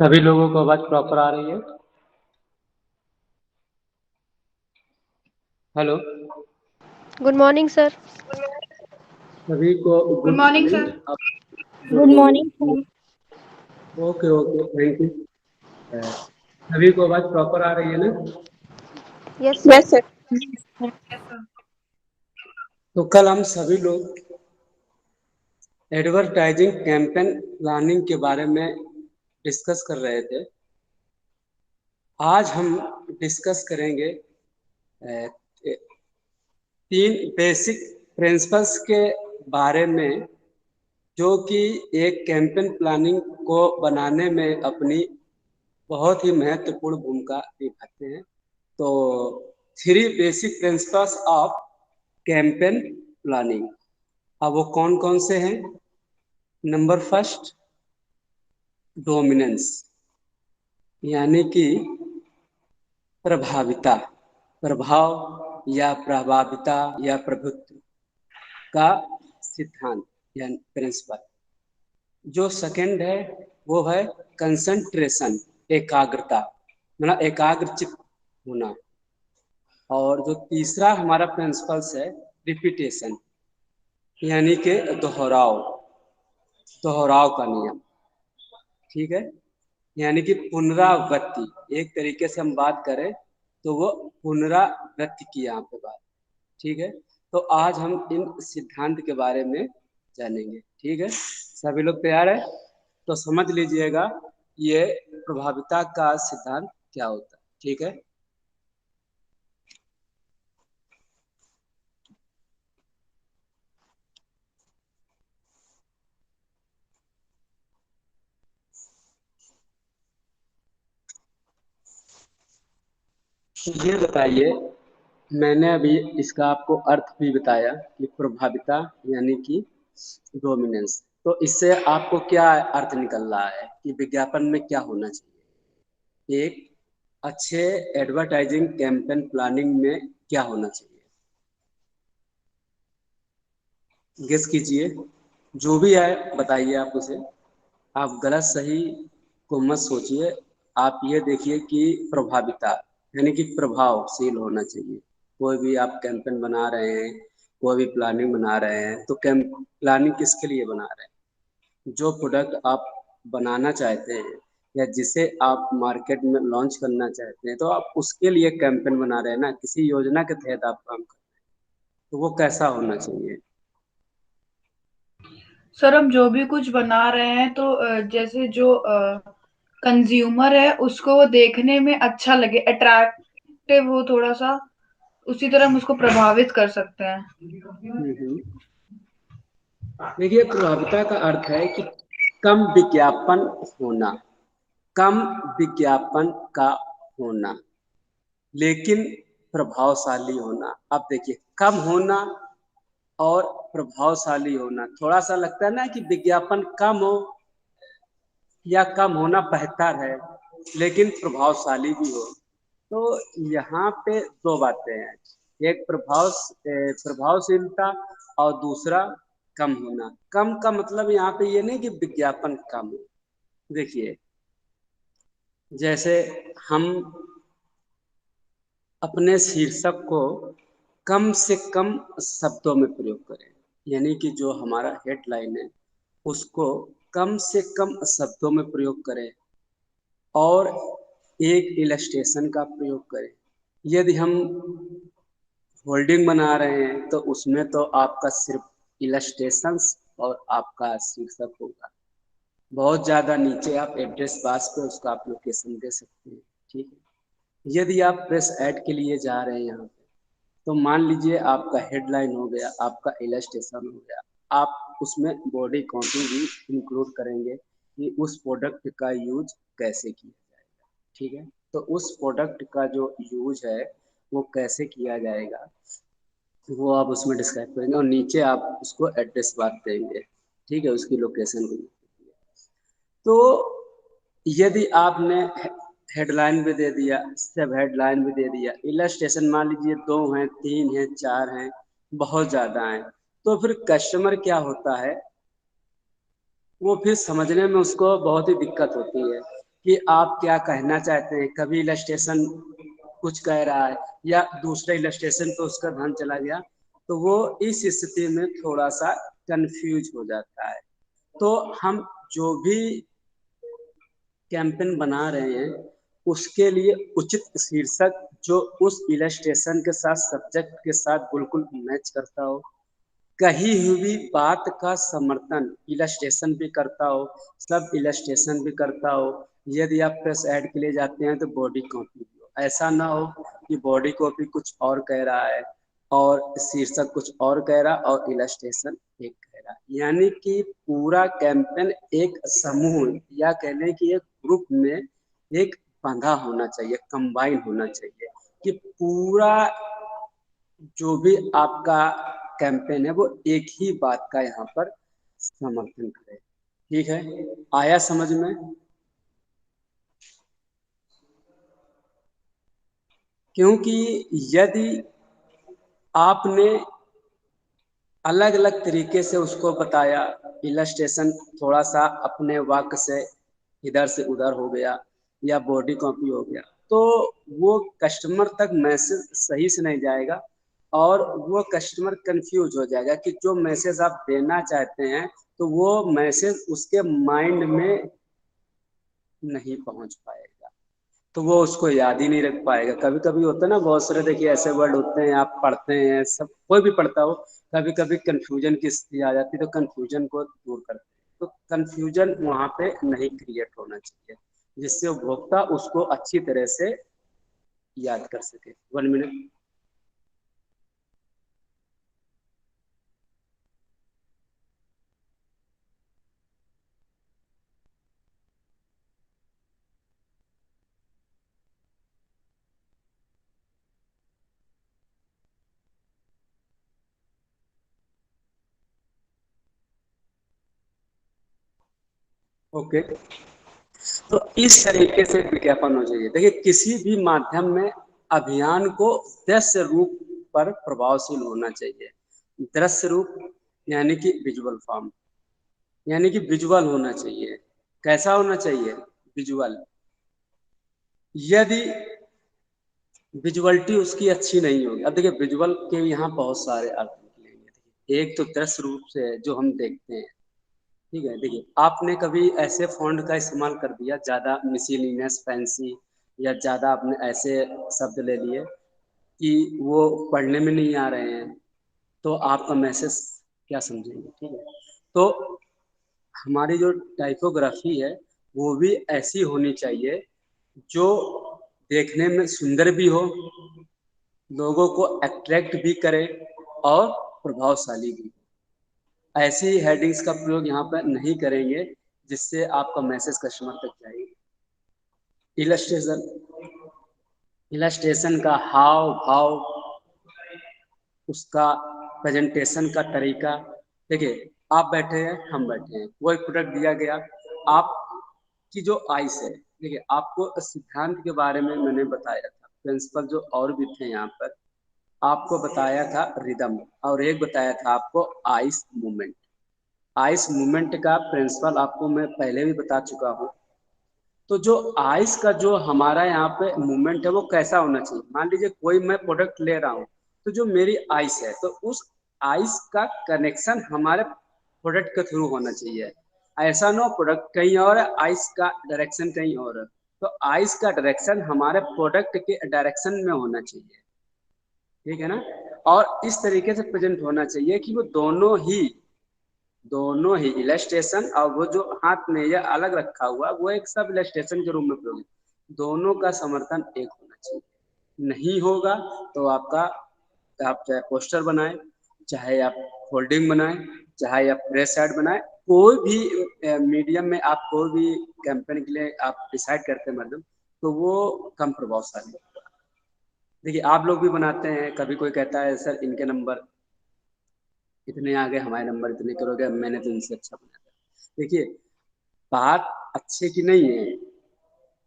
सभी लोगों को आवाज प्रॉपर आ रही है? हेलो। Good morning sir. सभी को good good morning morning. Sir. आप good good morning morning. Sir. Okay okay, thank you. सभी को आवाज प्रॉपर आ रही है ना? Yes sir. Yes sir. Yes sir. तो कल हम सभी लोग एडवर्टाइजिंग कैंपेन प्लानिंग के बारे में डिस्कस कर रहे थे। आज हम डिस्कस करेंगे अ, 3 बेसिक प्रिंसिपल्स के बारे में, जो कि एक कैंपेन प्लानिंग को बनाने में अपनी बहुत ही महत्वपूर्ण भूमिका निभाते हैं। तो 3 basic principles of campaign planning, अब वो कौन कौन से हैं? नंबर फर्स्ट, डोमिनेंस, यानी कि प्रभाविता, प्रभाव या प्रभाविता या प्रभुत्व का सिद्धांत या प्रिंसिपल। जो सेकंड है वो है कंसंट्रेशन, एकाग्रता, मतलब एकाग्रचित होना। और जो तीसरा हमारा प्रिंसिपल्स है रिपीटेशन, यानी कि दोहराव, दोहराव का नियम। ठीक है, यानी कि पुनरावृत्ति। एक तरीके से हम बात करें तो वो पुनरावृत्ति की यहाँ पे बात। ठीक है, तो आज हम इन सिद्धांत के बारे में जानेंगे। ठीक है, सभी लोग तैयार है? तो समझ लीजिएगा ये प्रभाविता का सिद्धांत क्या होता है। ठीक है, ये बताइए, मैंने अभी इसका आपको अर्थ भी बताया कि प्रभाविता यानी कि डोमिनेंस। तो इससे आपको क्या अर्थ निकल रहा है कि विज्ञापन में क्या होना चाहिए? एक अच्छे एडवर्टाइजिंग कैंपेन प्लानिंग में क्या होना चाहिए? गेस कीजिए, जो भी है बताइए आप उसे। आप गलत सही को मत सोचिए, आप ये देखिए कि प्रभाविता यानी कि प्रभावशील होना चाहिए। कोई भी आप कैंपेन बना रहे हैं, कोई भी प्लानिंग बना रहे हैं, तो कैंप प्लानिंग किसके लिए बना रहे हैं? जो प्रोडक्ट आप बनाना चाहते हैं या जिसे आप मार्केट में लॉन्च करना चाहते हैं, तो आप उसके लिए कैंपेन बना रहे हैं ना, किसी योजना के तहत आप काम कर रहे हैं। तो वो कैसा होना चाहिए? सर हम जो भी कुछ बना रहे हैं तो जैसे जो कंज्यूमर है उसको वो देखने में अच्छा लगे, अट्रैक्टिव हो थोड़ा सा, उसी तरह हम उसको प्रभावित कर सकते हैं। हम्म। देखिए, प्रभाविता का अर्थ है कि कम विज्ञापन होना, कम विज्ञापन का होना, लेकिन प्रभावशाली होना। अब देखिए, कम होना और प्रभावशाली होना, थोड़ा सा लगता है ना कि विज्ञापन कम हो या कम होना बेहतर है, लेकिन प्रभावशाली भी हो। तो यहाँ पे 2 बातें हैं, एक प्रभावशीलता और दूसरा कम होना। कम का मतलब यहाँ पे ये नहीं कि विज्ञापन कम हो। देखिए, जैसे हम अपने शीर्षक को कम से कम शब्दों में प्रयोग करें, यानी कि जो हमारा हेडलाइन है उसको कम से कम शब्दों में प्रयोग करें और एक इलस्ट्रेशन का प्रयोग करें। यदि हम होल्डिंग बना रहे हैं तो उसमें तो आपका सिर्फ इलस्ट्रेशंस और आपका शीर्षक होगा। बहुत ज़्यादा नीचे आप एड्रेस बार पे उसका आप लोकेशन दे सकते हैं। ठीक है, यदि आप प्रेस ऐड के लिए जा रहे हैं यहाँ पे, तो मान लीजिए आपका हेडलाइन हो गया, आपका इलस्ट्रेशन हो गया, आप उसमें बॉडी कॉपी भी इंक्लूड करेंगे कि उस प्रोडक्ट का यूज कैसे किया जाएगा। ठीक है, तो उस प्रोडक्ट का जो यूज है वो कैसे किया जाएगा वो आप उसमें डिस्क्राइब करेंगे और नीचे आप उसको एड्रेस बार देंगे। ठीक है, उसकी लोकेशन को। तो यदि आपने हेडलाइन भी दे दिया, सब हेडलाइन भी दे दिया, इलस्ट्रेशन मान लीजिए 2 हैं, 3 हैं, 4 हैं, बहुत ज़्यादा हैं, तो फिर कस्टमर क्या होता है, वो फिर समझने में उसको बहुत ही दिक्कत होती है कि आप क्या कहना चाहते हैं। कभी इलस्ट्रेशन कुछ कह रहा है या दूसरे इलस्ट्रेशन पे उसका ध्यान चला गया, तो वो इस स्थिति में थोड़ा सा कंफ्यूज हो जाता है। तो हम जो भी कैंपेन बना रहे हैं उसके लिए उचित शीर्षक जो उस इलस्ट्रेशन के साथ, सब्जेक्ट के साथ बिल्कुल मैच करता हो, कही हुई बात का समर्थन इलस्ट्रेशन भी करता हो, सब इलस्ट्रेशन भी करता हो। यदि आप प्रेस ऐड के लिए जाते हैं तो बॉडी कॉपी भी हो। ऐसा ना हो कि बॉडी कॉपी कुछ और कह रहा है और शीर्षक कुछ और कह रहा और इलस्ट्रेशन एक कह रहा। यानी कि पूरा कैंपेन एक समूह या कहने की एक ग्रुप में एक बंधा होना चाहिए, कंबाइन होना चाहिए कि पूरा जो भी आपका कैंपेन है वो एक ही बात का यहाँ पर समर्थन करे। ठीक है, आया समझ में? क्योंकि यदि आपने अलग अलग तरीके से उसको बताया, इलस्ट्रेशन थोड़ा सा अपने वाक्य से इधर से उधर हो गया या बॉडी कॉपी हो गया, तो वो कस्टमर तक मैसेज सही से नहीं जाएगा और वो कस्टमर कंफ्यूज हो जाएगा कि जो मैसेज आप देना चाहते हैं तो वो मैसेज उसके माइंड में नहीं पहुंच पाएगा, तो वो उसको याद ही नहीं रख पाएगा। कभी कभी होता है ना, बहुत सारे देखिए ऐसे वर्ड होते हैं आप पढ़ते हैं, सब कोई भी पढ़ता हो, कभी कभी कंफ्यूजन की स्थिति आ जाती है तो कंफ्यूजन को दूर करते हैं। तो कंफ्यूजन वहां पे नहीं क्रिएट होना चाहिए जिससे उपभोक्ता उसको अच्छी तरह से याद कर सके। 1 मिनट। ओके, तो इस तरीके से विज्ञापन हो चाहिए। देखिए, किसी भी माध्यम में अभियान को दृश्य रूप पर प्रभावशील होना चाहिए। दृश्य रूप यानी कि विजुअल फॉर्म, यानी कि विजुअल होना चाहिए। कैसा होना चाहिए? विजुअल। यदि विजुअलिटी उसकी अच्छी नहीं होगी, अब देखिए विजुअल के यहाँ बहुत सारे अर्थ निकलेंगे। एक तो दृश्य रूप से जो हम देखते हैं, ठीक है। देखिए, आपने कभी ऐसे फॉन्ट का इस्तेमाल कर दिया, ज्यादा मिसलिनियस, फैंसी, या ज्यादा आपने ऐसे शब्द ले लिए कि वो पढ़ने में नहीं आ रहे हैं, तो आपका मैसेज क्या समझेंगे? ठीक है, तो हमारी जो टाइपोग्राफी है वो भी ऐसी होनी चाहिए जो देखने में सुंदर भी हो, लोगों को अट्रैक्ट भी करे और प्रभावशाली भी। ऐसी हेडिंग्स का प्रयोग यहाँ पर नहीं करेंगे जिससे आपका मैसेज कस्टमर तक जाए। इलस्ट्रेशन, इलस्ट्रेशन का हाव भाव, उसका प्रेजेंटेशन का तरीका। देखिए, आप बैठे हैं, हम बैठे हैं, कोई प्रोडक्ट दिया गया, आपकी जो आइस है, देखिए आपको सिद्धांत के बारे में मैंने बताया था, प्रिंसिपल जो और भी थे यहाँ पर, आपको बताया था रिदम, और एक बताया था आपको आइस मूवमेंट। आइस मूवमेंट का प्रिंसिपल आपको मैं पहले भी बता चुका हूँ। तो जो आइस का जो हमारा यहाँ पे मूवमेंट है वो कैसा होना चाहिए? मान लीजिए कोई मैं प्रोडक्ट ले रहा हूँ, तो जो मेरी आइस है तो उस आइस का कनेक्शन हमारे प्रोडक्ट के थ्रू होना चाहिए। ऐसा ना प्रोडक्ट कहीं और है, आइस का डायरेक्शन कहीं और है, तो आइस का डायरेक्शन हमारे प्रोडक्ट के डायरेक्शन में होना चाहिए। ठीक है ना? और इस तरीके से प्रेजेंट होना चाहिए कि वो दोनों ही इलस्ट्रेशन और वो जो हाथ में या अलग रखा हुआ वो एक सब इलस्ट्रेशन के रूप में प्रयोग, दोनों का समर्थन एक होना चाहिए। नहीं होगा तो आपका, आप चाहे पोस्टर बनाए, चाहे आप होल्डिंग बनाए, चाहे आप प्रेस ऐड बनाए, कोई भी मीडियम में आप कोई भी कैंपेन के लिए आप डिसाइड करते हैं मैडम, तो वो कम प्रभावशाली होगा। देखिए, आप लोग भी बनाते हैं, कभी कोई कहता है सर इनके नंबर इतने आ गए, हमारे नंबर इतने करोगे, मैंने तो इनसे अच्छा बनाया। देखिए, बात अच्छे की नहीं है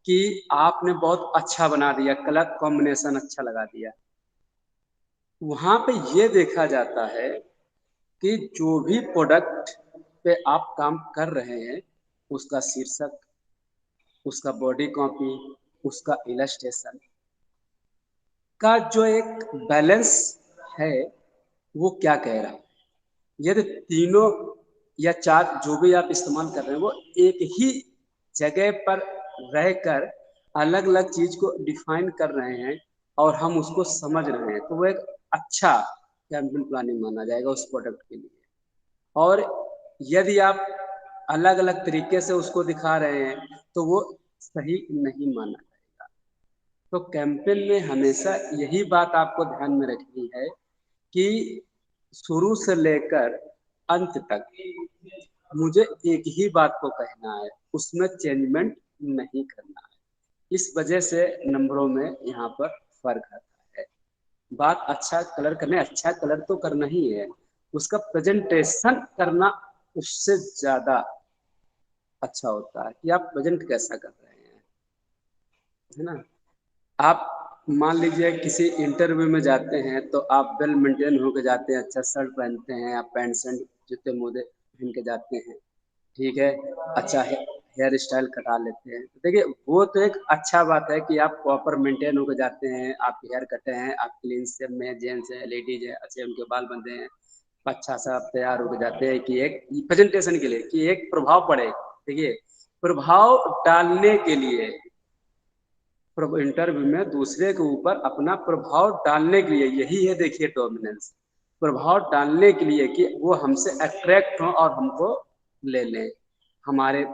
कि आपने बहुत अच्छा बना दिया, कलर कॉम्बिनेशन अच्छा लगा दिया। वहां पे ये देखा जाता है कि जो भी प्रोडक्ट पे आप काम कर रहे हैं उसका शीर्षक, उसका बॉडी कॉपी, उसका इलस्ट्रेशन का जो एक बैलेंस है वो क्या कह रहा है। यदि तीनों या चार जो भी आप इस्तेमाल कर रहे हैं वो एक ही जगह पर रहकर अलग अलग चीज को डिफाइन कर रहे हैं और हम उसको समझ रहे हैं, तो वो एक अच्छा कैंपेन प्लानिंग माना जाएगा उस प्रोडक्ट के लिए। और यदि आप अलग अलग तरीके से उसको दिखा रहे हैं तो वो सही नहीं माना जाएगा। तो कैंपेन में हमेशा यही बात आपको ध्यान में रखनी है कि शुरू से लेकर अंत तक मुझे एक ही बात को कहना है, उसमें चेंजमेंट नहीं करना है। इस वजह से नंबरों में यहाँ पर फर्क आता है। बात अच्छा कलर करने, अच्छा कलर तो करना ही है, उसका प्रेजेंटेशन करना उससे ज्यादा अच्छा होता है कि आप प्रेजेंट कैसा कर रहे हैं, है ना। आप मान लीजिए किसी इंटरव्यू में जाते हैं तो आप वेल मेंटेन होकर जाते हैं, अच्छा शर्ट पहनते हैं, आप पैंट शर्ट जूते मोजे पहन के जाते हैं, ठीक है, अच्छा है, हेयर स्टाइल कटा लेते हैं। तो देखिए वो तो एक अच्छा बात है कि आप प्रॉपर मेंटेन होकर जाते हैं, आप हेयर कटे हैं, आप क्लीन शेव में, जेंट्स है, लेडीज है, अच्छे उनके बाल बंधे हैं, अच्छा सा आप तैयार होकर जाते हैं कि एक प्रेजेंटेशन के लिए कि एक प्रभाव पड़े। देखिए प्रभाव डालने के लिए, इंटरव्यू में दूसरे के ऊपर अपना प्रभाव डालने के लिए, यही है देखिए डोमिनेंस, प्रभाव डालने के लिए कि वो हमसे अट्रैक्ट हो और हमको ले लें, हमारे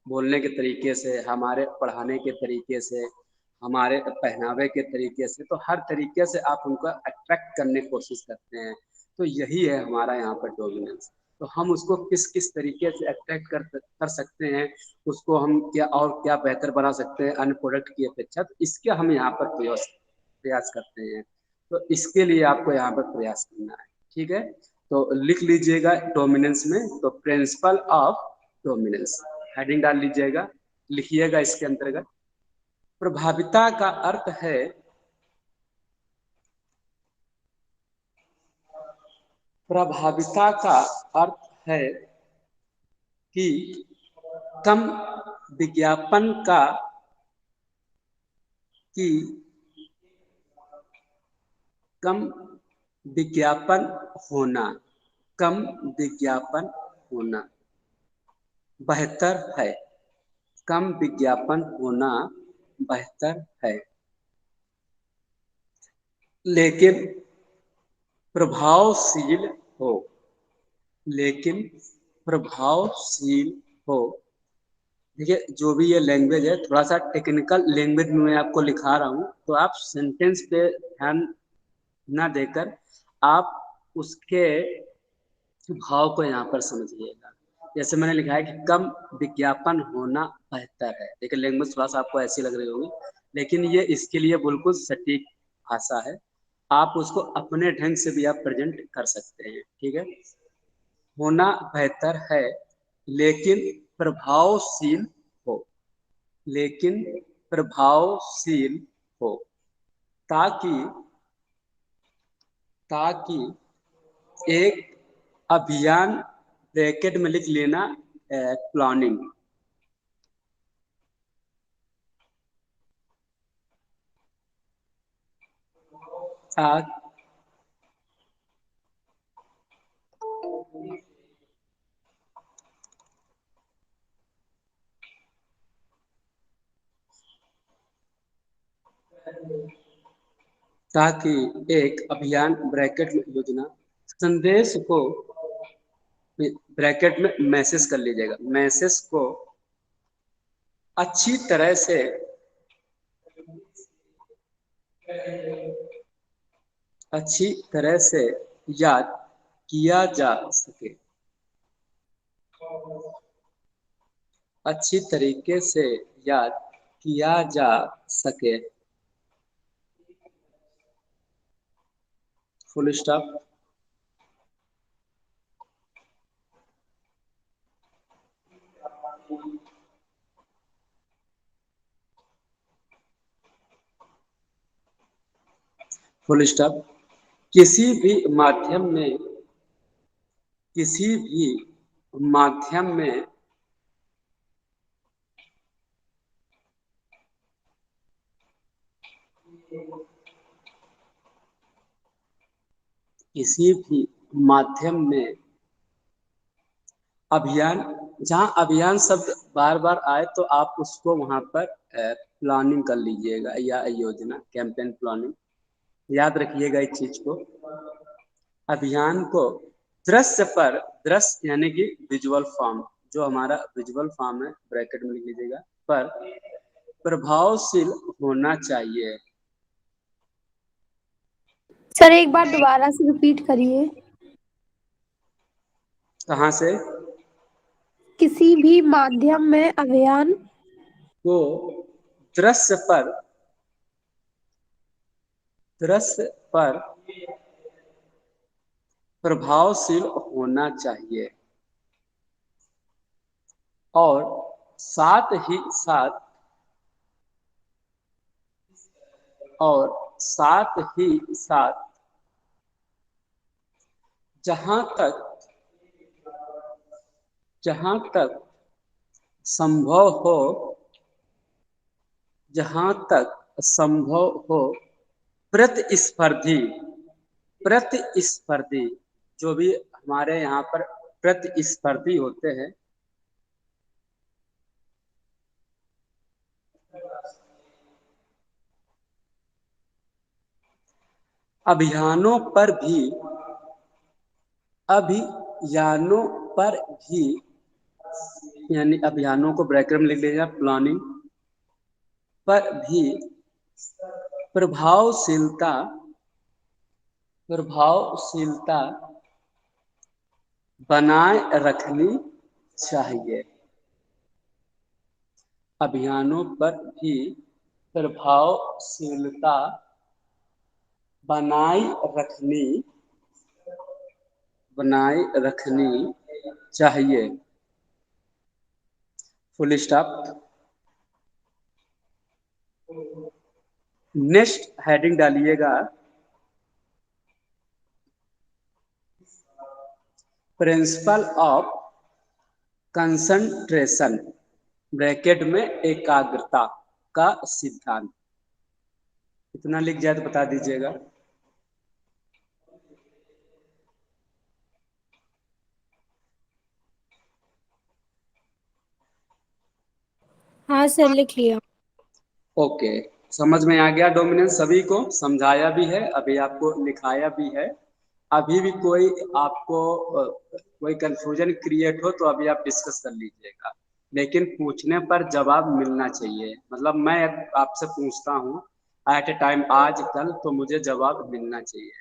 बोलने के तरीके से, हमारे पढ़ाने के तरीके से, हमारे पहनावे के तरीके से, तो हर तरीके से आप उनको अट्रैक्ट करने की कोशिश करते हैं। तो यही है हमारा यहाँ पर डोमिनेंस। तो हम उसको किस किस तरीके से अट्रैक्ट कर सकते हैं, उसको हम क्या और क्या बेहतर बना सकते हैं अन्य प्रोडक्ट की अपेक्षा, तो इसके हम यहाँ पर प्रयास करते हैं। तो इसके लिए आपको यहाँ पर प्रयास करना है, ठीक है। तो लिख लीजिएगा डोमिनेंस में, तो प्रिंसिपल ऑफ डोमिनेंस हेडिंग डाल लीजिएगा, लिखिएगा इसके अंतर्गत। प्रभाविता का अर्थ है, प्रभाविता का अर्थ है कि कम विज्ञापन का कि कम विज्ञापन होना, कम विज्ञापन होना बेहतर है, कम विज्ञापन होना बेहतर है, लेकिन प्रभावशील हो, लेकिन प्रभावशील हो। देखिए जो भी ये लैंग्वेज है थोड़ा सा टेक्निकल लैंग्वेज में मैं आपको लिखा रहा हूँ, तो आप सेंटेंस पे ध्यान ना देकर आप उसके भाव को यहाँ पर समझिएगा। जैसे मैंने लिखा है कि कम विज्ञापन होना बेहतर है, देखिए लैंग्वेज थोड़ा सा आपको ऐसी लग रही होगी, लेकिन ये इसके लिए बिल्कुल सटीक भाषा है, आप उसको अपने ढंग से भी आप प्रेजेंट कर सकते हैं, ठीक है। होना बेहतर है लेकिन प्रभावशील हो, लेकिन प्रभावशील हो, ताकि ताकि एक अभियान, ब्रैकेट में लिख लेना प्लानिंग, ताकि एक अभियान ब्रैकेट में योजना संदेश को, ब्रैकेट में मैसेज कर लीजिएगा, मैसेज को अच्छी तरह से, अच्छी तरह से याद किया जा सके, अच्छी तरीके से याद किया जा सके, फुल स्टॉप। Full stop. किसी भी माध्यम में, किसी भी माध्यम में किसी भी माध्यम में अभियान, जहां अभियान शब्द बार बार आए तो आप उसको वहां पर प्लानिंग कर लीजिएगा, या योजना, कैंपेन प्लानिंग, याद रखिएगा इस चीज को। अभियान को दृश्य पर, दृश्य यानी कि विजुअल फॉर्म, जो हमारा विजुअल फॉर्म है ब्रैकेट में लिख लीजिएगा, पर प्रभावशील होना चाहिए। सर एक बार दोबारा से रिपीट करिए। कहाँ से? किसी भी माध्यम में अभियान को दृश्य पर, दृश्य पर प्रभावशील होना चाहिए, और साथ ही साथ, और साथ ही साथ जहां तक, जहां तक संभव हो, जहां तक संभव हो प्रतिस्पर्धी, प्रतिस्पर्धी, जो भी हमारे यहाँ पर प्रतिस्पर्धी होते हैं, अभियानों पर भी, अभियानों पर भी, यानी अभियानों को ब्रैकेट में लिख लीजिएगा, प्लानिंग पर भी प्रभावशीलता, प्रभावशीलता बनाए रखनी चाहिए। अभियानों पर भी प्रभावशीलता बनाए रखनी, बनाए रखनी चाहिए। Full stop. नेक्स्ट हेडिंग डालिएगा, प्रिंसिपल ऑफ कंसंट्रेशन, ब्रैकेट में एकाग्रता का सिद्धांत। इतना लिख जाए तो बता दीजिएगा। हाँ सर लिख लिया। ओके, समझ में आ गया डोमिनेंस सभी को? समझाया भी है, अभी आपको लिखाया भी है। अभी भी कोई आपको कोई कंफ्यूजन क्रिएट हो तो अभी आप डिस्कस कर लीजिएगा, लेकिन पूछने पर जवाब मिलना चाहिए। मतलब मैं आपसे पूछता हूँ एट ए टाइम, आज कल, तो मुझे जवाब मिलना चाहिए।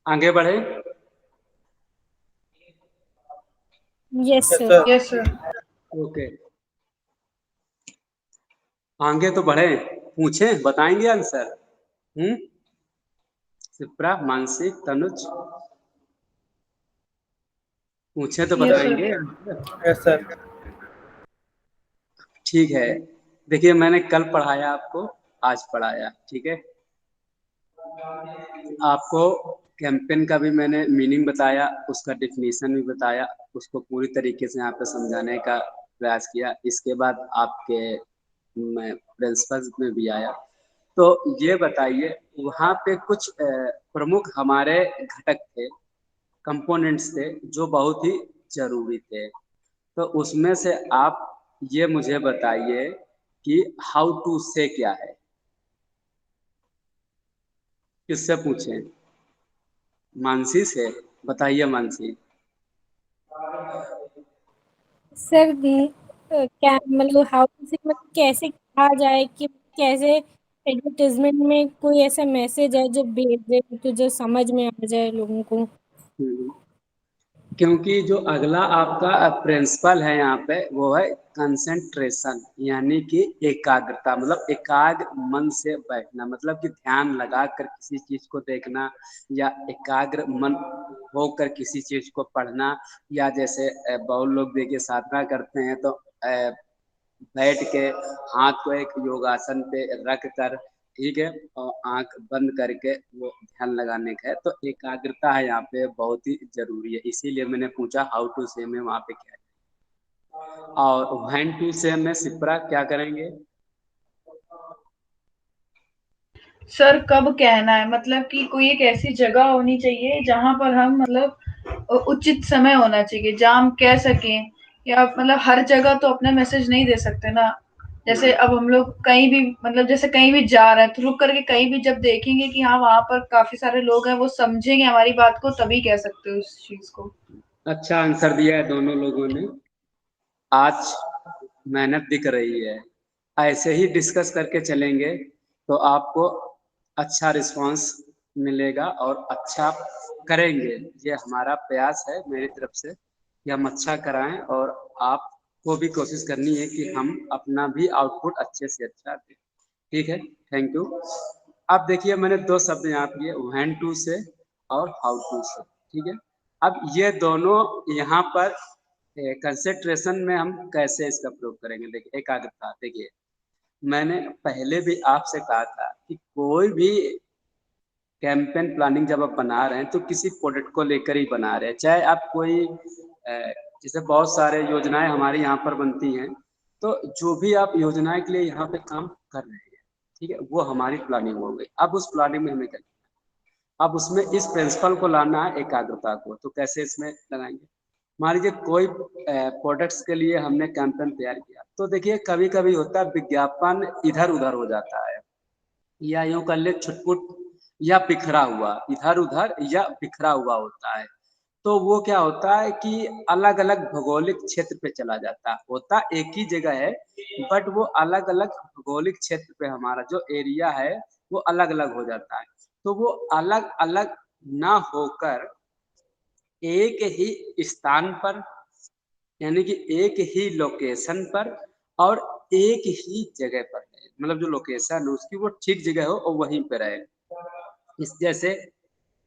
आगे बढ़े। Yes sir. Yes sir. Okay, आगे तो बढ़े, पूछें, बताएंगे आंसर। शिप्रा, मानसी, तनुज, पूछे तो यस बताएंगे। सर। Yes sir. ठीक है, देखिए मैंने कल पढ़ाया आपको, आज पढ़ाया, ठीक है। आपको कैंपेन का भी मैंने मीनिंग बताया, उसका डेफिनेशन भी बताया, उसको पूरी तरीके से यहाँ पे समझाने का प्रयास किया। इसके बाद आपके मैं प्रिंसिपल में भी आया। तो ये बताइए, वहाँ पे कुछ प्रमुख हमारे घटक थे, कंपोनेंट्स थे, जो बहुत ही जरूरी थे। तो उसमें से आप ये मुझे बताइए कि हाउ टू से क्या है। किससे पूछें? मानसी से, बताइए मानसी। सर क्या मतलब हाउ से मतलब कैसे कहा जाए कि कैसे एडवर्टाइजमेंट में कोई ऐसा मैसेज है जो भेज दे तो जो समझ में आ जाए लोगों को। क्योंकि जो अगला आपका प्रिंसिपल है यहाँ पे वो है कंसंट्रेशन, यानी कि एकाग्रता, मतलब एकाग्र मन से बैठना, मतलब कि ध्यान लगा कर किसी चीज को देखना, या एकाग्र मन होकर किसी चीज को पढ़ना, या जैसे बहुत लोग देखिए साधना करते हैं तो बैठ के हाथ को एक योगासन पे रख कर, ठीक है, और आंख बंद करके वो ध्यान लगाने का है। तो एकाग्रता है यहाँ पे बहुत ही जरूरी है, इसीलिए मैंने पूछा हाउ टू से में वहाँ पे क्या है। और व्हेन टू से में सिप्रा क्या करेंगे? सर कब कहना है, मतलब कि कोई एक ऐसी जगह होनी चाहिए जहां पर हम मतलब उचित समय होना चाहिए जहां हम कह सकें, या मतलब हर जगह तो अपने मैसेज नहीं दे सकते ना। जैसे अब हम लोग कहीं भी, मतलब जैसे कहीं भी जा रहे हैं तो रुक करके कहीं भी जब देखेंगे कि हाँ वहां पर काफी सारे लोग हैं, वो समझेंगे हमारी बात को, तभी कह सकते हो उस चीज को। अच्छा आंसर दिया है दोनों लोगों ने, आज मेहनत दिख रही है। ऐसे ही डिस्कस करके चलेंगे तो आपको अच्छा रिस्पांस मिलेगा और अच्छा करेंगे। ये हमारा प्रयास है मेरी तरफ से कि हम अच्छा कराएं, और आपको भी कोशिश करनी है कि हम अपना भी आउटपुट अच्छे से अच्छा दें। ठीक है, थैंक यू। अब देखिए मैंने दो शब्द यहाँ किए, व्हेन टू से और हाउ टू से, ठीक है। अब ये दोनों यहाँ पर कंसेंट्रेशन में हम कैसे इसका प्रयोग करेंगे? देखिए एकाग्रता, देखिए मैंने पहले भी आपसे कहा था कि कोई भी कैंपेन प्लानिंग जब आप बना रहे हैं तो किसी प्रोडक्ट को लेकर ही बना रहे हैं, चाहे आप कोई जैसे बहुत सारे योजनाएं हमारे यहाँ पर बनती हैं, तो जो भी आप योजनाएं के लिए यहाँ पे काम कर रहे हैं, ठीक है, वो हमारी प्लानिंग हो गई। अब उस प्लानिंग में हमें क्या, अब उसमें इस प्रिंसिपल को लाना है एकाग्रता को, तो कैसे इसमें लगाएंगे? मान लीजिए कोई प्रोडक्ट्स के लिए हमने कैंपेन तैयार किया, तो देखिए कभी कभी होता है विज्ञापन इधर उधर हो जाता है, या यूं कर ले छुटपुट या बिखरा हुआ, इधर उधर या बिखरा हुआ होता है। तो वो क्या होता है कि अलग अलग भौगोलिक क्षेत्र पे चला जाता है, होता एक ही जगह है बट वो अलग अलग भौगोलिक क्षेत्र पे हमारा जो एरिया है वो अलग अलग हो जाता है। तो वो अलग अलग ना होकर एक ही स्थान पर, यानी कि एक ही लोकेशन पर और एक ही जगह पर है, मतलब जो लोकेशन है उसकी वो ठीक जगह हो और वहीं पे रहे। इस जैसे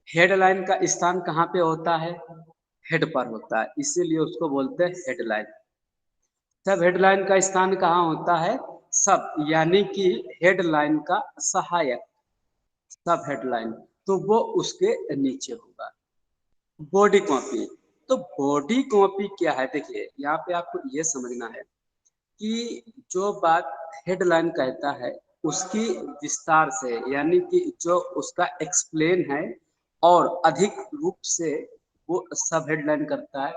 हेडलाइन का स्थान कहाँ पे होता है? हेड पर होता है, इसीलिए उसको बोलते हैं हेडलाइन। सब हेडलाइन का स्थान कहाँ होता है? सब, यानी कि हेडलाइन का सहायक, सब हेडलाइन, तो वो उसके नीचे होगा। बॉडी कॉपी, तो बॉडी कॉपी क्या है? देखिए यहाँ पे आपको ये समझना है कि जो बात हेडलाइन कहता है उसकी विस्तार से, यानी कि जो उसका एक्सप्लेन है और अधिक रूप से वो सब हेडलाइन करता है।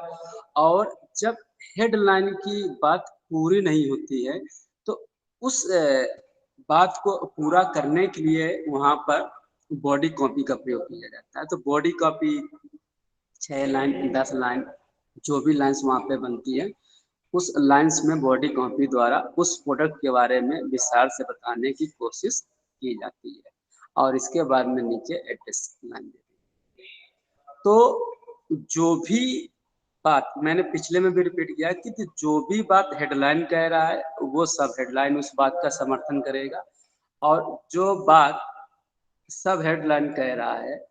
और जब हेडलाइन की बात पूरी नहीं होती है तो उस बात को पूरा करने के लिए वहां पर बॉडी कॉपी का प्रयोग किया जाता है। तो बॉडी कॉपी 6 लाइन 10 लाइन जो भी लाइन्स वहाँ पे बनती है, उस लाइन्स में बॉडी कॉपी द्वारा उस प्रोडक्ट के बारे में विस्तार से बताने की कोशिश की जाती है, और इसके बाद में नीचे एड्रेस लाइन देती है। तो जो भी बात मैंने पिछले में भी रिपीट किया कि जो भी बात हेडलाइन कह रहा है वो सब हेडलाइन उस बात का समर्थन करेगा, और जो बात सब हेडलाइन कह रहा है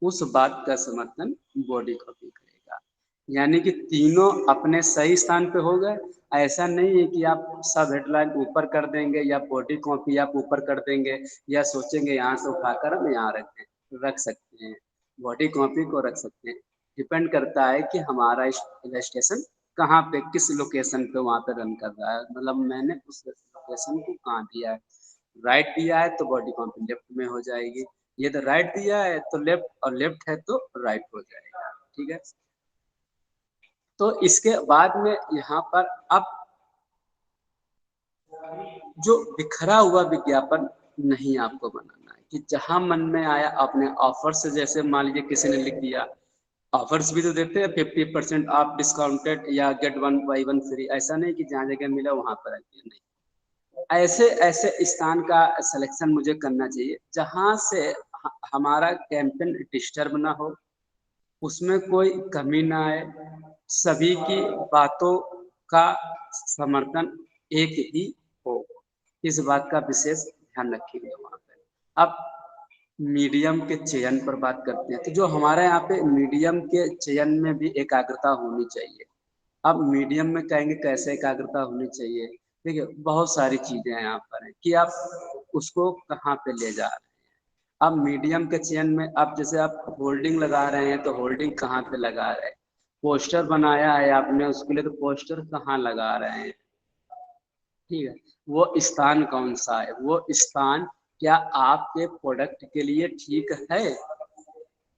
उस बात का समर्थन बॉडी कॉपी करेगा। यानी कि तीनों अपने सही स्थान पे हो गए। ऐसा नहीं है कि आप सब हेडलाइन ऊपर कर देंगे या बॉडी कॉपी आप ऊपर कर देंगे या सोचेंगे यहाँ से उठाकर हम यहाँ रख सकते हैं, बॉडी कॉपी को रख सकते हैं। डिपेंड करता है कि हमारा इलस्ट्रेशन कहाँ पे, किस लोकेशन पे वहाँ पे रन कर रहा है, मतलब मैंने उस लोकेशन को कहाँ दिया है। राइट दिया है तो बॉडी कॉपी लेफ्ट में हो जाएगी, ये तो राइट दिया है तो लेफ्ट, और लेफ्ट है तो राइट हो जाएगा। ठीक है, तो इसके बाद में यहाँ पर अब जो बिखरा हुआ विज्ञापन नहीं आपको बनाना है कि जहां मन में आया अपने ऑफर से, जैसे मान लीजिए किसी ने लिख दिया, ऑफर्स भी तो देते हैं 50% ऑफ डिस्काउंटेड या गेट 1 बाय 1 फ्री, ऐसा नहीं कि जहाँ जगह मिला वहां पर आइए, नहीं। ऐसे ऐसे स्थान का सिलेक्शन मुझे करना चाहिए जहां से हमारा कैंपेन डिस्टर्ब ना हो, उसमें कोई कमी ना आए, सभी की बातों का समर्थन एक ही हो, इस बात का विशेष ध्यान रखिएगा वहाँ पे। अब मीडियम के चयन पर बात करते हैं, तो जो हमारे यहाँ पे मीडियम के चयन में भी एकाग्रता होनी चाहिए। अब मीडियम में कहेंगे कैसे एकाग्रता होनी चाहिए, देखिए बहुत सारी चीजें यहाँ पर हैं कि आप उसको कहाँ पे ले जा रहे हैं। अब मीडियम के चयन में अब जैसे आप होल्डिंग लगा रहे हैं तो होल्डिंग कहाँ पे लगा रहे हैं, पोस्टर बनाया है आपने उसके लिए तो पोस्टर कहाँ लगा रहे हैं, ठीक है, वो स्थान कौन सा है, वो स्थान क्या आपके प्रोडक्ट के लिए ठीक है।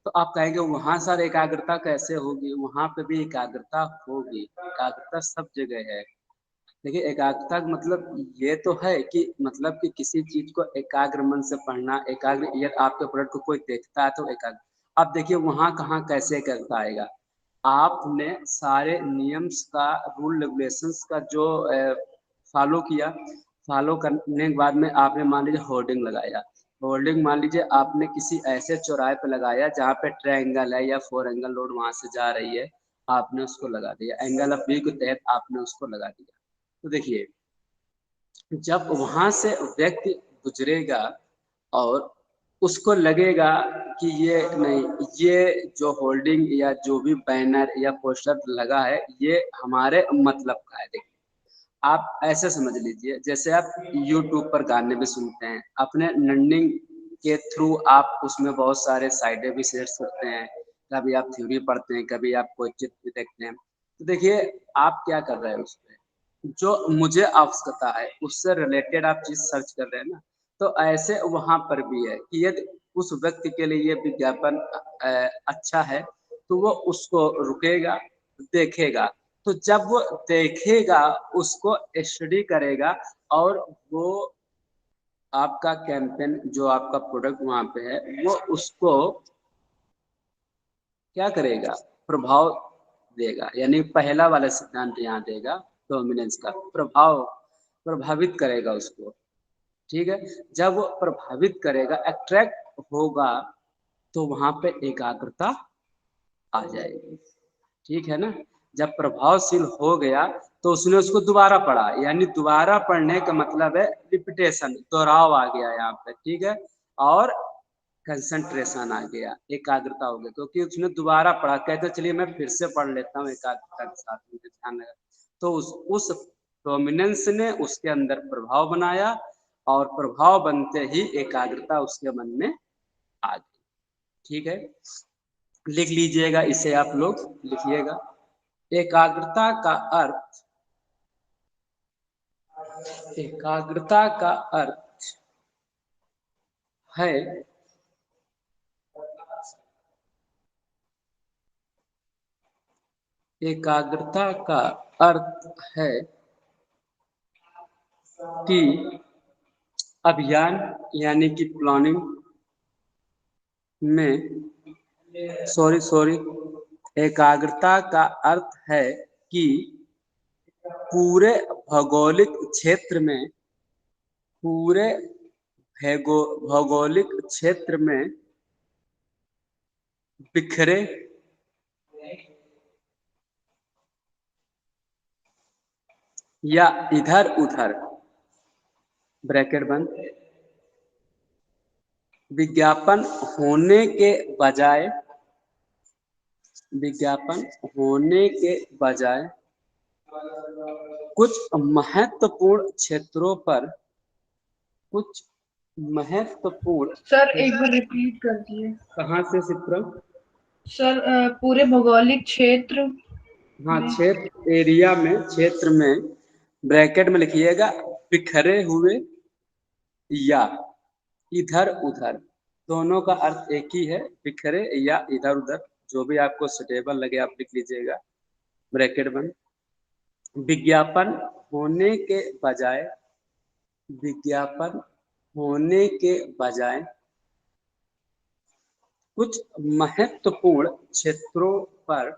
तो आप कहेंगे वहां सर एकाग्रता कैसे होगी, वहां पे भी एकाग्रता होगी, एकाग्रता सब जगह है। देखिए एकाग्रता का मतलब ये तो है कि मतलब कि किसी चीज को एकाग्र मन से पढ़ना, एकाग्र ये आपके प्रोडक्ट को कोई देखता है तो एकाग्र। अब देखिए वहां कहाँ कैसे एकाग्रता आएगा, आपने सारे नियम्स का रूल रेगुलेशंस का जो फॉलो किया, फॉलो करने के बाद में आपने मान लीजिए होर्डिंग लगाया, होल्डिंग मान लीजिए आपने किसी ऐसे चौराहे पे लगाया जहाँ पे ट्रायंगल है या फोर एंगल रोड वहां से जा रही है, आपने उसको लगा दिया, एंगल ऑफ व्यू के तहत आपने उसको लगा दिया। तो देखिए जब वहां से व्यक्ति गुजरेगा और उसको लगेगा कि ये नहीं, ये जो होल्डिंग या जो भी बैनर या पोस्टर लगा है ये हमारे मतलब का है। देखिए आप ऐसे समझ लीजिए जैसे आप यूट्यूब पर गाने भी सुनते हैं, अपने लर्निंग के थ्रू आप उसमें बहुत सारे साइडें भी शेयर करते हैं, कभी आप थ्योरी पढ़ते हैं, कभी आप कोई चित्र देखते हैं। तो देखिए आप क्या कर रहे हैं उसमें, जो मुझे आवश्यकता है उससे रिलेटेड आप चीज सर्च कर रहे हैं ना। तो ऐसे वहां पर भी है कि यदि उस व्यक्ति के लिए ये विज्ञापन अच्छा है तो वो उसको रुकेगा, देखेगा। तो जब वो देखेगा उसको स्टडी करेगा और वो आपका कैंपेन जो आपका प्रोडक्ट वहां पे है वो उसको क्या करेगा, प्रभाव देगा। यानी पहला वाला सिद्धांत यहाँ देगा, डोमिनेंस का प्रभाव, प्रभावित करेगा उसको, ठीक है। जब वो प्रभावित करेगा, अट्रैक्ट होगा, तो वहां पे एकाग्रता आ जाएगी, ठीक है ना। जब प्रभावशील हो गया तो उसने उसको दोबारा पढ़ा, यानी दोबारा पढ़ने का मतलब है रिपीटेशन, दोहराव आ गया यहाँ पे, ठीक है। और कंसंट्रेशन आ गया, एकाग्रता हो गई क्योंकि उसने दोबारा पढ़ा, कहते चलिए मैं फिर से पढ़ लेता हूँ एकाग्रता के साथ, मुझे ध्यान लगा। तो उस प्रोमिनेंस ने उसके अंदर प्रभाव बनाया और प्रभाव बनते ही एकाग्रता उसके मन में आ गई, ठीक है। लिख लीजिएगा इसे, आप लोग लिखिएगा। एकाग्रता का अर्थ, एकाग्रता का अर्थ है एकाग्रता का अर्थ है कि अभियान यानी कि प्लानिंग में, सॉरी, एकाग्रता का अर्थ है कि पूरे भौगोलिक क्षेत्र में, पूरे भौगोलिक क्षेत्र में बिखरे या इधर उधर, ब्रैकेट बंद, विज्ञापन होने के बजाय, विज्ञापन होने के बजाय कुछ महत्वपूर्ण क्षेत्रों पर, कुछ महत्वपूर्ण, सर एक बार रिपीट कर दिए। कहाँ से चित्रम, सर पूरे भौगोलिक क्षेत्र हाँ में। क्षेत्र, एरिया में, क्षेत्र में, ब्रैकेट में लिखिएगा बिखरे हुए या इधर उधर, दोनों का अर्थ एक ही है, बिखरे या इधर उधर, जो भी आपको सुटेबल लगे आप लिख लीजिएगा, ब्रैकेट बंद। विज्ञापन होने के बजाय, विज्ञापन होने के बजाय कुछ महत्वपूर्ण क्षेत्रों पर,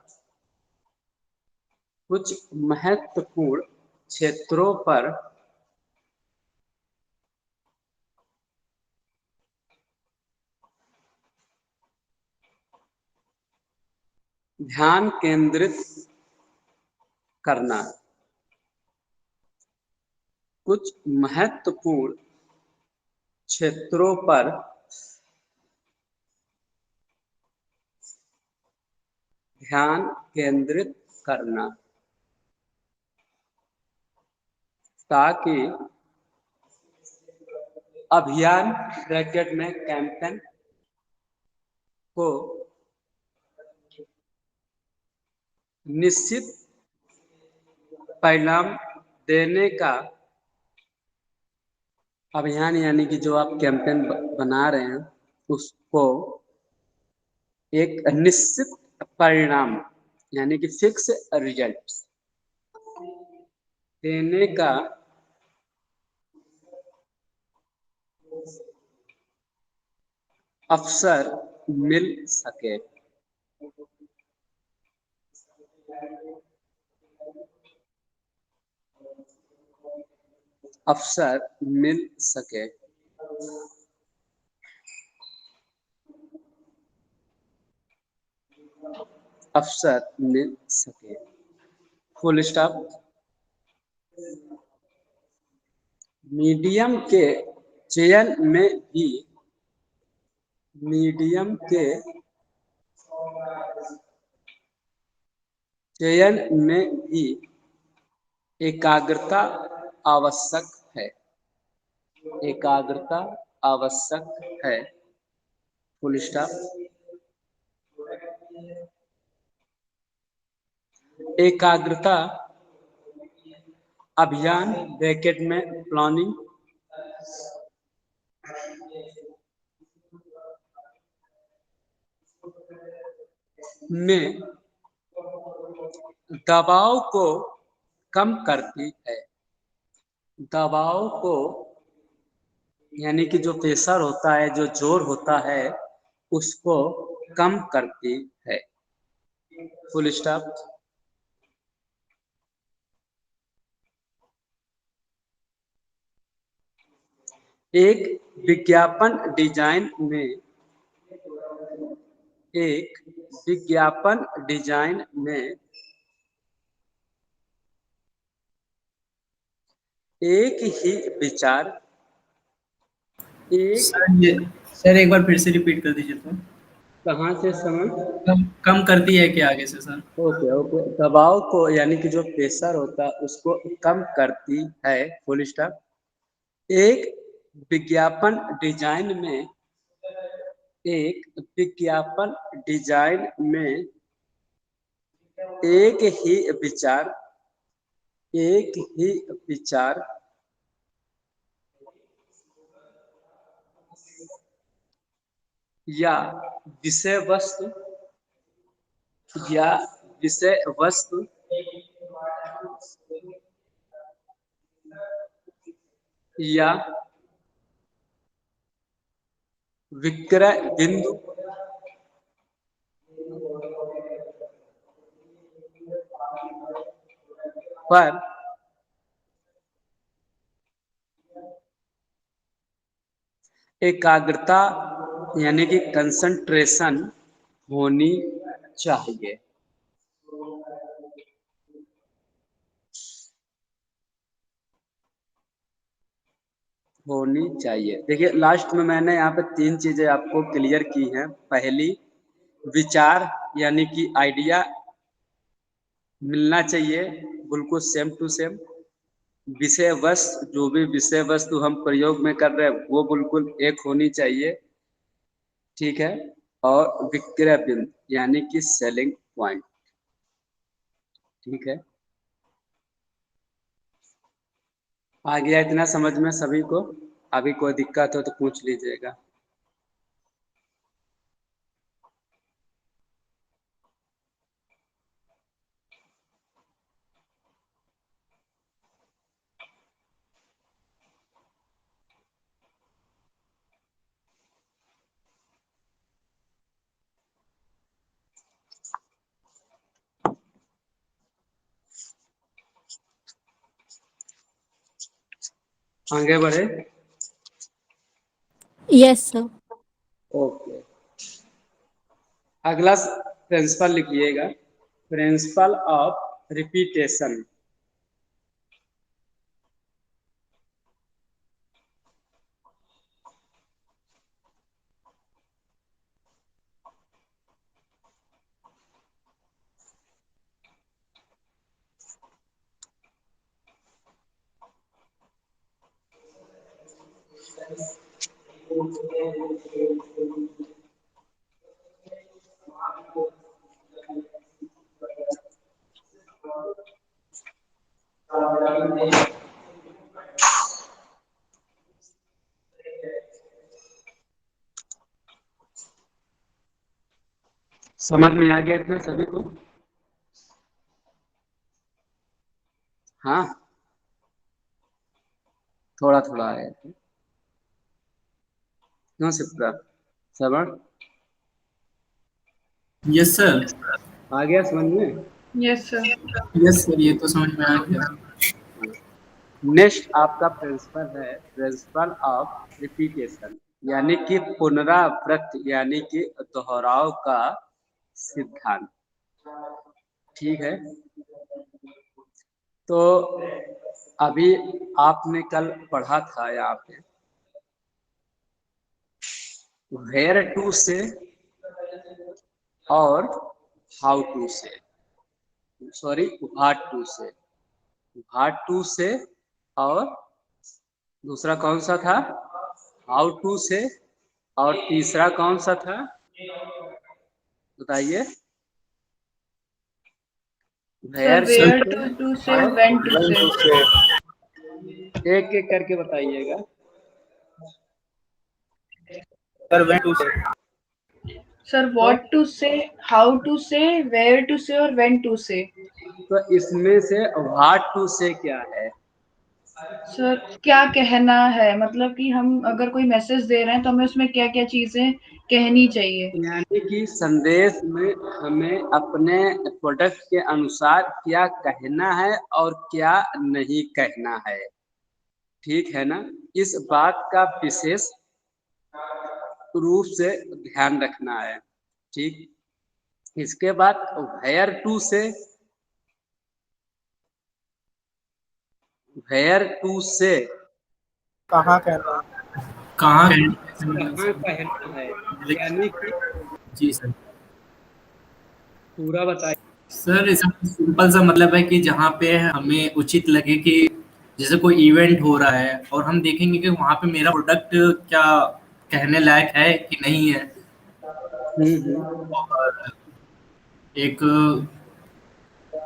कुछ महत्वपूर्ण क्षेत्रों पर ध्यान केंद्रित करना, कुछ महत्वपूर्ण क्षेत्रों पर ध्यान केंद्रित करना ताकि अभियान ब्रैकेट में कैंपेन को निश्चित परिणाम देने का, अभियान यानी कि जो आप कैंपेन बना रहे हैं उसको एक निश्चित परिणाम यानी कि फिक्स रिजल्ट देने का अवसर मिल सके। अवसर मिल सके। अवसर मिल सके। Full stop. मीडियम के चयन में भी एकाग्रता आवश्यक है। एकाग्रता आवश्यक है। Full stop. एकाग्रता अभियान ब्रैकेट में प्लानिंग में दबाव को कम करती है। दबाव को यानी कि जो प्रेशर होता है, जो जोर होता है, उसको कम करती है। Full stop. एक विज्ञापन डिजाइन में एक ही विचार सर एक बार फिर से रिपीट कर दीजिए तो। कहाँ से समय कम करती है कि आगे से सर? ओके। दबाव को यानी कि जो प्रेशर होता है उसको कम करती है। Full stop. एक विज्ञापन डिजाइन में एक ही विचार या विषय वस्तु या विक्रय बिंदु पर एकाग्रता यानी कि कंसंट्रेशन होनी चाहिए। देखिए लास्ट में मैंने यहाँ पे 3 चीजें आपको क्लियर की हैं। पहली, विचार यानी कि आइडिया मिलना चाहिए बिल्कुल सेम टू सेम। विषय वस्तु, जो भी विषय वस्तु हम प्रयोग में कर रहे हैं वो बिल्कुल एक होनी चाहिए। ठीक है। और विक्रय बिंदु यानी कि सेलिंग पॉइंट। ठीक है। आ गया इतना समझ में सभी को? अभी कोई दिक्कत हो तो पूछ लीजिएगा। आगे बढ़े। Yes sir. ओके। अगला प्रिंसिपल लिखिएगा, प्रिंसिपल ऑफ रिपीटेशन। समझ में आ गया इतना सभी को? हाँ, थोड़ा थोड़ा आया है। क्यों सिप्रा श्रवण यस सर। आ गया समझ में? Yes sir. यस सर, ये तो समझ में आ गया। नेक्स्ट आपका प्रिंसिपल है प्रिंसिपल ऑफ रिपीटेशन, यानी कि पुनरावृत्त यानी कि दोहराव का सिद्धांत। ठीक है, तो अभी आपने कल पढ़ा था यहाँ पे वेयर टू से और हाउ टू से, सॉरी व्हाट टू से, व्हाट टू से और दूसरा कौन सा था हाउ टू से, और तीसरा कौन सा था बताइए? सर वेयर वेयर टू से, व्हेन टू से। एक एक करके बताइएगा। सर वेयर टू से। सर व्हाट टू से, हाउ टू से, वेयर टू से और व्हेन टू से। तो इसमें से व्हाट टू से क्या है? सर क्या कहना है, मतलब कि हम अगर कोई मैसेज दे रहे हैं तो हमें उसमें क्या क्या चीजें कहनी चाहिए। यानी कि संदेश में हमें अपने प्रोडक्ट के अनुसार क्या कहना है और क्या नहीं कहना है। ठीक है ना, इस बात का विशेष रूप से ध्यान रखना है। ठीक, इसके बाद वेयर टू से, वेयर टू से कहाँ कहना कहाँ कहाँ कहना है, यानी कि जी सर। पूरा बताइए। सर इसका सिंपल सा मतलब है कि जहाँ पे हमें उचित लगे कि जैसे कोई इवेंट हो रहा है और हम देखेंगे कि वहाँ पे मेरा प्रोडक्ट क्या कहने लायक है कि नहीं है। हम्म। और एक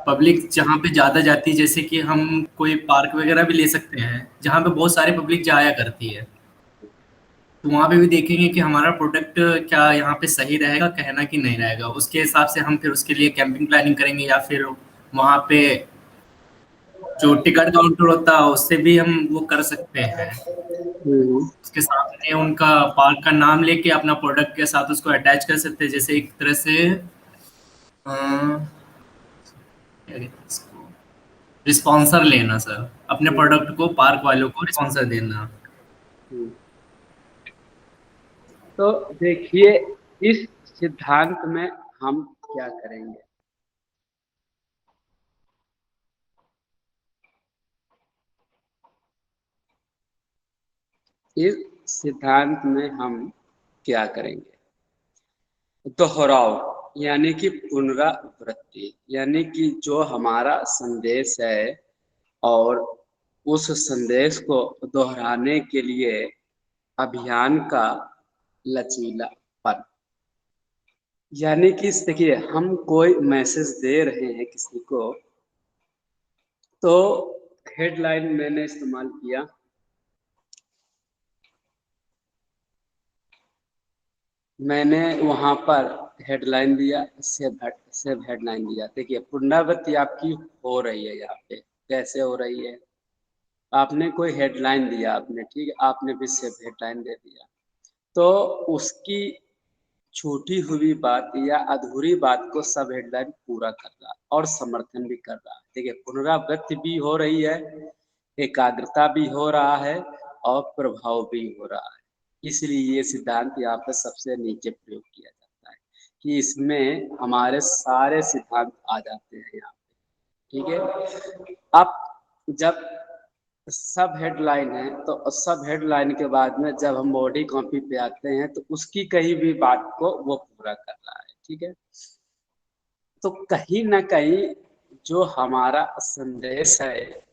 पब्लिक जहाँ पे ज़्यादा जाती है, जैसे कि हम कोई पार्क वगैरह भी ले सकते हैं जहाँ पे बहुत सारी पब्लिक जाया करती है, तो वहाँ पे भी देखेंगे कि हमारा प्रोडक्ट क्या यहाँ पे सही रहेगा कहना कि नहीं रहेगा। उसके हिसाब से हम फिर उसके लिए कैंपिंग प्लानिंग करेंगे, या फिर वहाँ पे जो टिकट काउंटर होता है उससे भी हम वो कर सकते हैं। हम्म। उसके सामने उनका पार्क का नाम लेके अपना प्रोडक्ट के साथ उसको अटैच कर सकते हैं, जैसे एक तरह से रिस्पॉन्सर लेना सर, अपने प्रोडक्ट को पार्क वालों को रिस्पॉन्सर देना। हम्म। तो देखिए इस सिद्धांत में हम क्या करेंगे। इस सिद्धांत में हम क्या करेंगे, दोहराव यानी कि पुनरावृत्ति, यानी कि जो हमारा संदेश है और उस संदेश को दोहराने के लिए अभियान का लचीलापन। यानी कि देखिए हम कोई मैसेज दे रहे हैं किसी को, तो हेडलाइन मैंने इस्तेमाल किया, मैंने वहां पर हेडलाइन दिया, सेव हेडलाइन दिया। देखिए पुनरावृत्ति आपकी हो रही है यहाँ पे, कैसे हो रही है, आपने कोई हेडलाइन दिया आपने, ठीक है, आपने भी सेव हेडलाइन दे दिया, तो उसकी छूटी हुई बात या अधूरी बात को सब हेडलाइन पूरा कर रहा है और समर्थन भी कर रहा है। देखिए पुनरावृत्ति भी हो रही है, एकाग्रता भी हो रहा है और प्रभाव भी हो रहा है। इसलिए ये सिद्धांत यहाँ पर सबसे नीचे प्रयोग किया जाता है कि इसमें हमारे सारे सिद्धांत आ जाते हैं यहाँ पे, ठीक है। अब जब सब हेडलाइन है तो सब हेडलाइन के बाद में जब हम बॉडी कॉपी पे आते हैं तो उसकी कहीं भी बात को वो पूरा कर रहा है, ठीक है। तो कहीं ना कहीं जो हमारा संदेश है,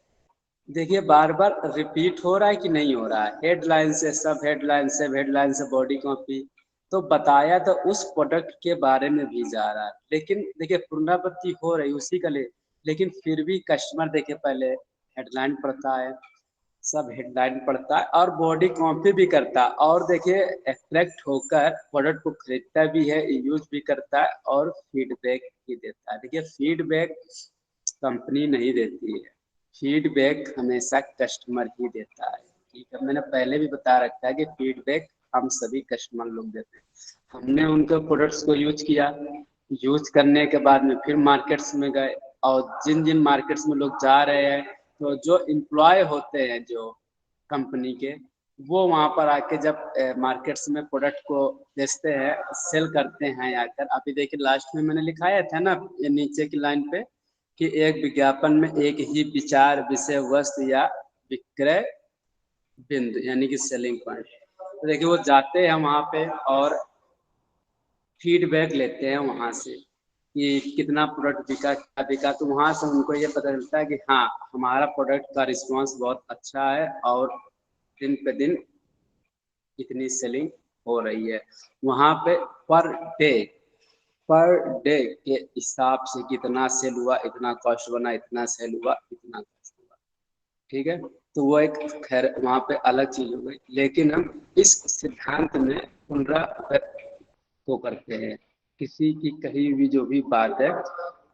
देखिए बार बार रिपीट हो रहा है कि नहीं हो रहा है, हेडलाइन से सब हेडलाइन से, हेडलाइन से बॉडी कॉपी, तो बताया तो उस प्रोडक्ट के बारे में भी जा रहा है, लेकिन देखिए पुनरावृत्ति हो रही उसी का ले, लेकिन फिर भी कस्टमर देखिए पहले हेडलाइन पढ़ता है, सब हेडलाइन पढ़ता है और बॉडी कॉपी भी करता है, और देखिए अट्रैक्ट होकर प्रोडक्ट को खरीदता भी है, यूज भी करता है और फीडबैक भी देता है। देखिए फीडबैक कंपनी नहीं देती है, फीडबैक हमेशा कस्टमर ही देता है, ठीक है। मैंने पहले भी बता रखा है कि फीडबैक हम सभी कस्टमर लोग देते हैं। हमने उनके प्रोडक्ट्स को यूज किया, यूज करने के बाद में फिर मार्केट्स में गए, और जिन जिन मार्केट्स में लोग जा रहे हैं तो जो एम्प्लॉय होते हैं जो कंपनी के, वो वहाँ पर आके जब मार्केट्स में प्रोडक्ट को बेचते हैं, सेल करते हैं आकर। अभी देखिए लास्ट में मैंने लिखाया था ना ये नीचे की लाइन पे कि एक विज्ञापन में एक ही विचार, विषय वस्तु या विक्रय बिंदु यानी कि सेलिंग पॉइंट, तो देखिए वो जाते हैं वहाँ पे और फीडबैक लेते हैं वहाँ से कि कितना प्रोडक्ट बिका, क्या बिका, तो वहाँ से उनको ये पता चलता है कि हाँ हमारा प्रोडक्ट का रिस्पांस बहुत अच्छा है और दिन पे दिन इतनी सेलिंग हो रही है। वहाँ पे पर डे के हिसाब से कितना सेल हुआ, इतना कॉस्ट बना, इतना सेल हुआ, इतना कॉस्ट हुआ, ठीक है। तो वो एक खैर वहाँ पे अलग चीज हो गई, लेकिन हम इस सिद्धांत में पुनरावृत्ति को करते हैं, किसी की कही हुई जो भी बात है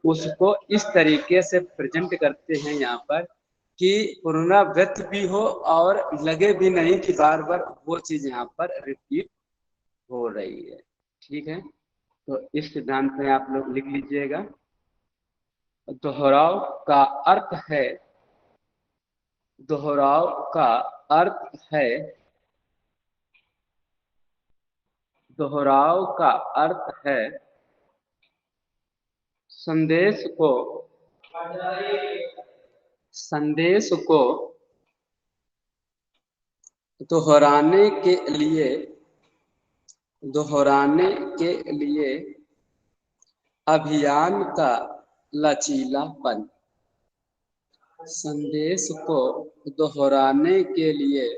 उसको इस तरीके से प्रेजेंट करते हैं यहाँ पर कि पुनरावृत्ति भी हो और लगे भी नहीं कि बार बार वो चीज यहाँ पर रिपीट हो रही है, ठीक है। तो इस सिद्धांत में आप लोग लिख लीजिएगा, दोहराव का अर्थ है, दोहराव का अर्थ है, दोहराव का अर्थ है संदेश को, संदेश को दोहराने के लिए, दोहराने के लिए अभियान का लचीलापन, संदेश को दोहराने के लिए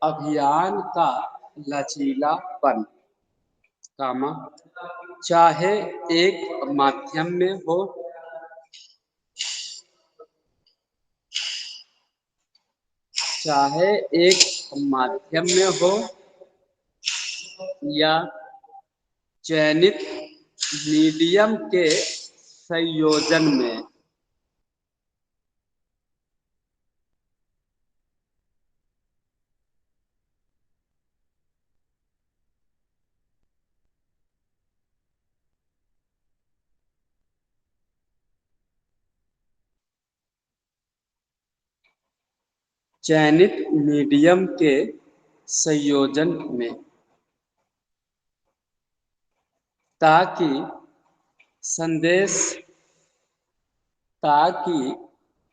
अभियान का लचीलापन, कामा चाहे एक माध्यम में हो, चाहे एक माध्यम में हो या चयनित मीडियम के संयोजन में, चयनित मीडियम के संयोजन में, ताकि संदेश, ताकि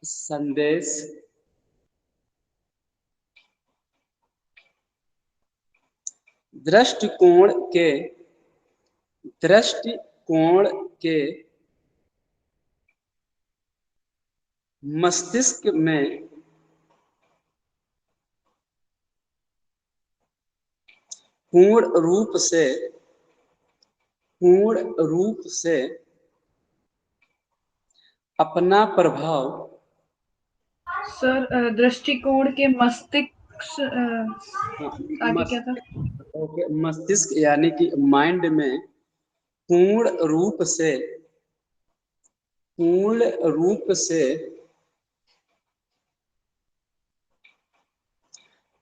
संदेश दृष्टिकोण के, दृष्टिकोण के मस्तिष्क में पूर्ण रूप से, पूर्ण रूप से अपना प्रभाव, सर दृष्टिकोण के मस्तिष्क आगे क्या था? मस्तिष्क यानी कि माइंड में पूर्ण रूप से, पूर्ण रूप से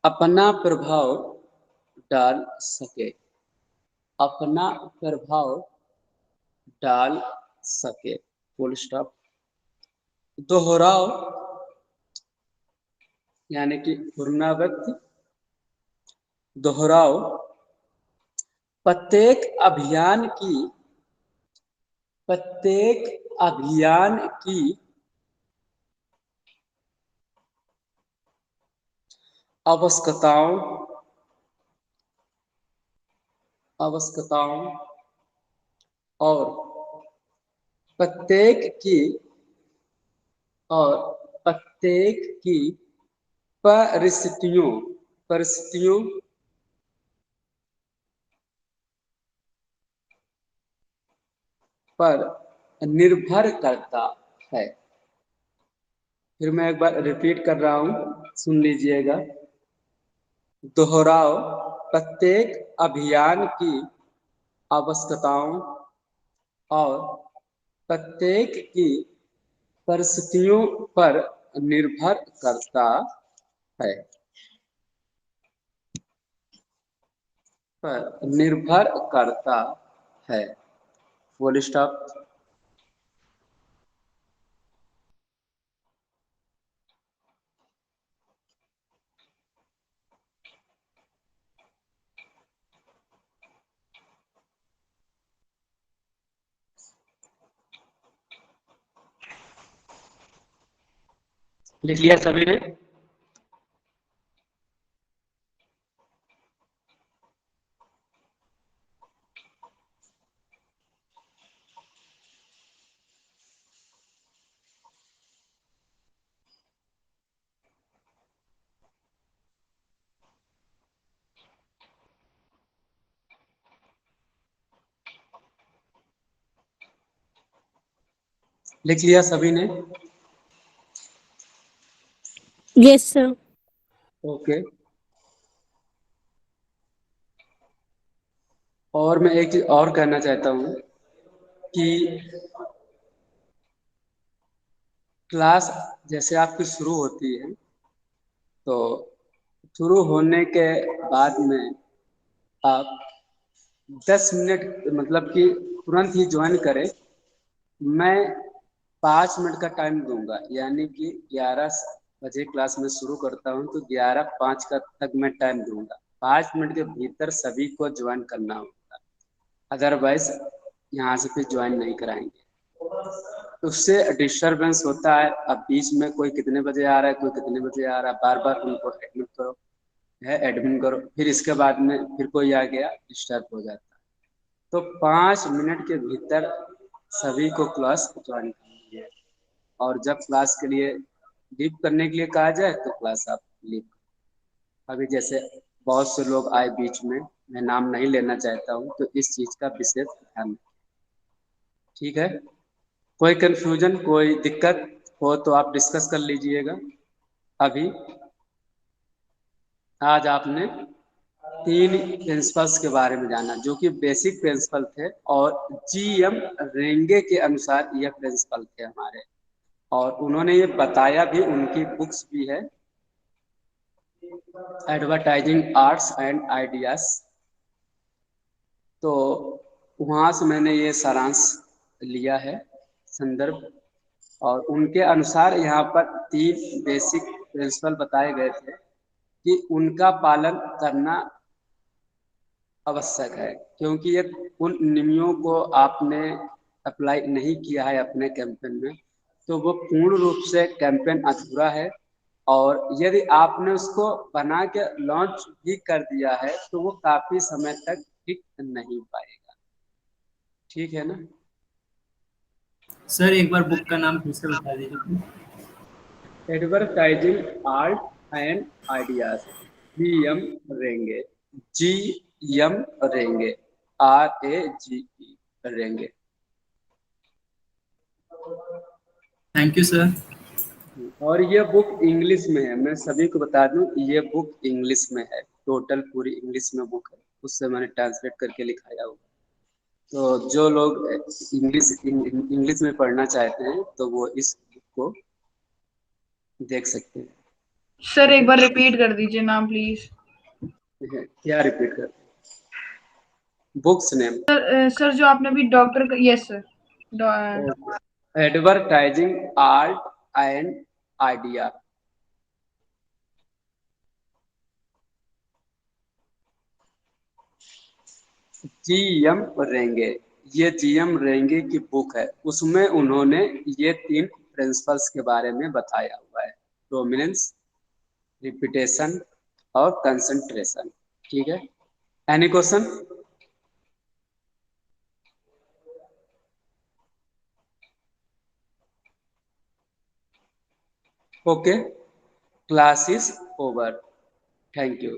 अपना प्रभाव डाल सके, अपना प्रभाव डाल सके, फुल स्टॉप। दोहराव यानी कि पुनरावृत्ति, दोहराओ प्रत्येक अभियान की आवश्यकताओं और प्रत्येक की परिस्थितियों पर निर्भर करता है। फिर मैं एक बार रिपीट कर रहा हूं, सुन लीजिएगा। दोहराओ प्रत्येक अभियान की आवश्यकताओं और प्रत्येक की परिस्थितियों पर निर्भर करता है। Full stop. लिख लिया सभी ने? लिख लिया सभी ने? Yes sir. ओके। और मैं एक चीज और कहना चाहता हूँ कि क्लास जैसे आपकी शुरू होती है तो शुरू होने के बाद में आप 10 मिनट मतलब कि तुरंत ही ज्वाइन करें। मैं 5 मिनट का टाइम दूंगा, यानी कि 11 बजे क्लास में शुरू करता हूं तो 11:05 का तक मैं टाइम दूंगा। 5 मिनट के भीतर सभी को ज्वाइन करना होगा, अदरवाइज यहाँ से फिर ज्वाइन नहीं कराएंगे। उससे डिस्टरबेंस होता है। अब बीच में कोई कितने बजे आ रहा है, कोई कितने बजे आ रहा है, बार बार उनको एडमिन करो, फिर इसके बाद में फिर कोई आ गया, डिस्टर्ब हो जाता है। तो 5 मिनट के भीतर सभी को क्लास ज्वाइन करनी है। और जब क्लास के लिए लीव करने के लिए कहा जाए तो क्लास आप लीव। अभी जैसे बहुत से लोग आए बीच में, मैं नाम नहीं लेना चाहता हूँ, तो इस चीज का विशेष ध्यान। ठीक है? कोई कंफ्यूजन, कोई दिक्कत हो तो आप डिस्कस कर लीजिएगा। अभी आज आपने 3 प्रिंसिपल्स के बारे में जाना जो कि बेसिक प्रिंसिपल थे, और जीएम रेंगे के अनुसार यह प्रिंसिपल थे हमारे, और उन्होंने ये बताया भी, उनकी बुक्स भी है, एडवर्टाइजिंग आर्ट्स एंड आइडियाज। तो वहाँ से मैंने ये सारांश लिया है, संदर्भ, और उनके अनुसार यहाँ पर 3 बेसिक प्रिंसिपल बताए गए थे कि उनका पालन करना आवश्यक है, क्योंकि ये उन नियमों को आपने अप्लाई नहीं किया है अपने कैंपेन में तो वो पूर्ण रूप से कैंपेन अधूरा है। और यदि आपने उसको बना के लॉन्च भी कर दिया है तो वो काफी समय तक टिक नहीं पाएगा। ठीक है ना? सर एक बार बुक का नाम फिर से बता दीजिए। Advertising art and ideas, GM रेंगे, जीएम रेंगे, RAGE रेंगे। Thank you sir. और ये बुक इंग्लिश में है, मैं सभी को बता दूं, ये बुक इंग्लिश में है, टोटल पूरी इंग्लिश में बुक है, उससे मैंने ट्रांसलेट करके लिखाया हुआ। तो जो लोग इंग्लिश में पढ़ना चाहते हैं तो वो इस बुक को देख सकते हैं। सर एक बार रिपीट कर दीजिए नाम प्लीज। क्या रिपीट कर? Books name? सर जो आपने अभी doctor, yes sir, advertising art and idea. GM. रेंगे, ये जी.एम. रेंगे की बुक है, उसमें उन्होंने ये 3 प्रिंसिपल्स के बारे में बताया हुआ है, डोमिनेंस, रिपीटेशन और कंसंट्रेशन। ठीक है, any question? Okay, class is over, thank you.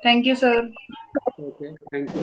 Thank you sir. Okay, thank you.